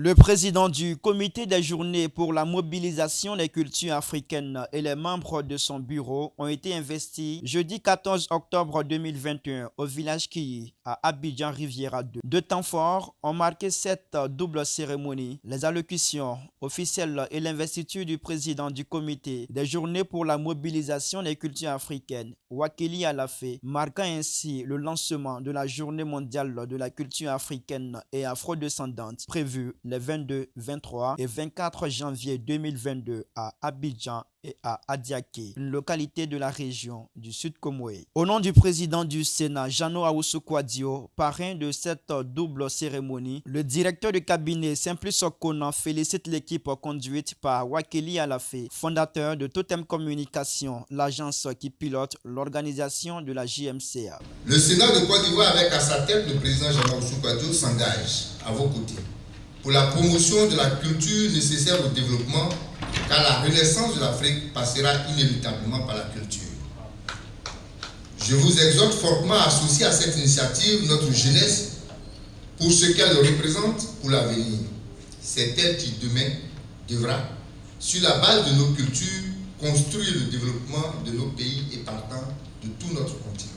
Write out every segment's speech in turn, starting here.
Le président du comité des journées pour la mobilisation des cultures africaines et les membres de son bureau ont été investis jeudi 14 octobre 2021 au village Kiyi à Abidjan Riviera 2. Deux temps forts ont marqué cette double cérémonie, les allocutions officielles et l'investiture du président du comité des journées pour la mobilisation des cultures africaines, Wakili Alafé, marquant ainsi le lancement de la journée mondiale de la culture africaine et afrodescendante prévue les 22, 23 et 24 janvier 2022 à Abidjan et à Adiaké, une localité de la région du Sud Comoé. Au nom du président du Sénat, Jano Awusu-Kouadio, parrain de cette double cérémonie, le directeur de cabinet Simplice Okonan félicite l'équipe conduite par Wakili Alafé, fondateur de Totem Communication, l'agence qui pilote l'organisation de la JMCA. Le Sénat de Côte d'Ivoire, avec à sa tête le président Jano Awusu-Kouadio, s'engage à vos côtés pour la promotion de la culture nécessaire au développement, car la renaissance de l'Afrique passera inévitablement par la culture. Je vous exhorte fortement à associer à cette initiative notre jeunesse pour ce qu'elle représente pour l'avenir. C'est elle qui demain devra, sur la base de nos cultures, construire le développement de nos pays et partant de tout notre continent.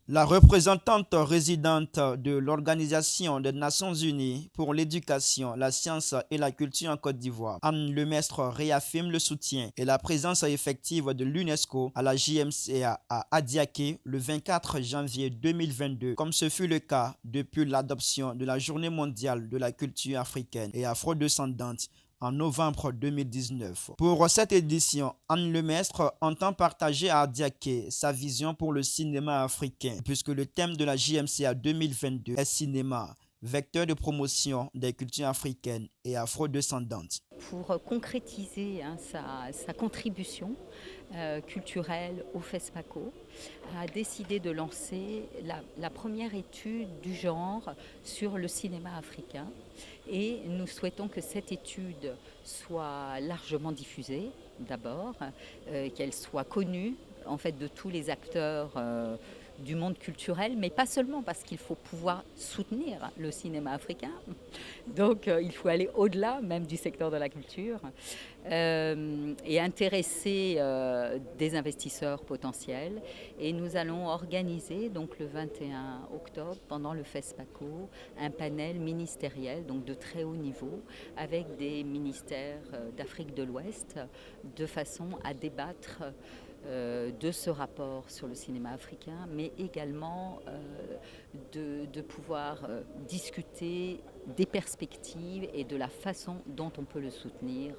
La représentante résidente de l'Organisation des Nations Unies pour l'éducation, la science et la culture en Côte d'Ivoire, Anne Lemestre, réaffirme le soutien et la présence effective de l'UNESCO à la JMCA à Adiaké le 24 janvier 2022, comme ce fut le cas depuis l'adoption de la Journée mondiale de la culture africaine et afrodescendante en novembre 2019. Pour cette édition, Anne Lemestre entend partager à Adiaké sa vision pour le cinéma africain, puisque le thème de la JMCA 2022 est cinéma, vecteur de promotion des cultures africaines et afrodescendantes. Pour concrétiser sa contribution culturelle au FESPACO, a décidé de lancer la première étude du genre sur le cinéma africain. Et nous souhaitons que cette étude soit largement diffusée, d'abord, qu'elle soit connue en fait, de tous les acteurs du monde culturel, mais pas seulement, parce qu'il faut pouvoir soutenir le cinéma africain. Donc il faut aller au-delà même du secteur de la culture et intéresser des investisseurs potentiels. Et nous allons organiser donc le 21 octobre, pendant le FESPACO, un panel ministériel donc de très haut niveau avec des ministères d'Afrique de l'Ouest, de façon à débattre de ce rapport sur le cinéma africain, mais également de pouvoir discuter des perspectives et de la façon dont on peut le soutenir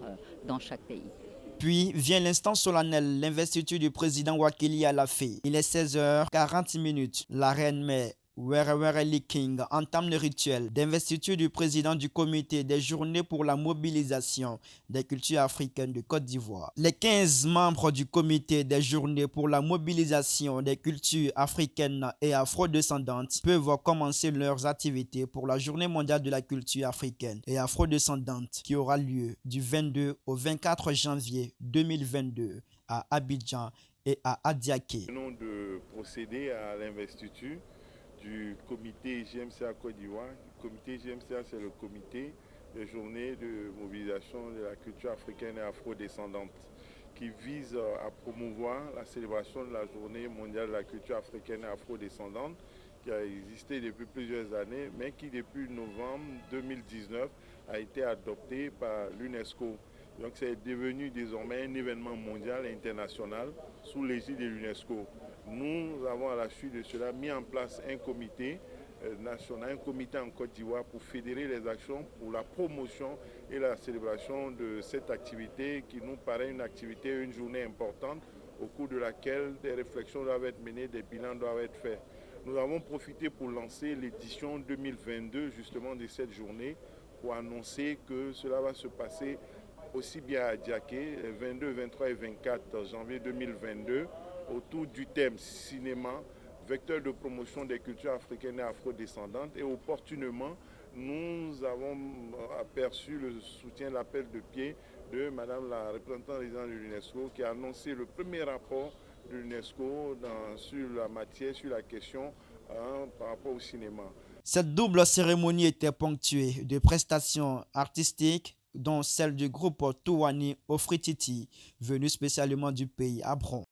dans chaque pays. Puis vient l'instant solennel, l'investiture du président Wakili Alafé. Il est 16h40. La reine mère Were Lee King entame le rituel d'investiture du président du comité des journées pour la mobilisation des cultures africaines de Côte d'Ivoire. Les 15 membres du comité des journées pour la mobilisation des cultures africaines et afrodescendantes peuvent commencer leurs activités pour la journée mondiale de la culture africaine et afrodescendante qui aura lieu du 22 au 24 janvier 2022 à Abidjan et à Adiaké. Nous venons de procéder à l'investiture du comité JMCA Côte d'Ivoire. Le comité JMCA, c'est le comité des journées de mobilisation de la culture africaine et afrodescendante qui vise à promouvoir la célébration de la journée mondiale de la culture africaine et afrodescendante qui a existé depuis plusieurs années, mais qui depuis novembre 2019 a été adoptée par l'UNESCO. Donc c'est devenu désormais un événement mondial et international sous l'égide de l'UNESCO. Nous avons à la suite de cela mis en place un comité national, un comité en Côte d'Ivoire pour fédérer les actions pour la promotion et la célébration de cette activité qui nous paraît une activité, une journée importante au cours de laquelle des réflexions doivent être menées, des bilans doivent être faits. Nous avons profité pour lancer l'édition 2022 justement de cette journée pour annoncer que cela va se passer aussi bien à Diaké, les 22, 23 et 24 janvier 2022, autour du thème cinéma, vecteur de promotion des cultures africaines et afrodescendantes. Et opportunément, nous avons aperçu le soutien, l'appel de pied de Madame la représentante résidente de l'UNESCO qui a annoncé le premier rapport de l'UNESCO sur la matière, sur la question par rapport au cinéma. Cette double cérémonie était ponctuée de prestations artistiques, dont celle du groupe Touani Ofrititi, venu spécialement du pays à Bron.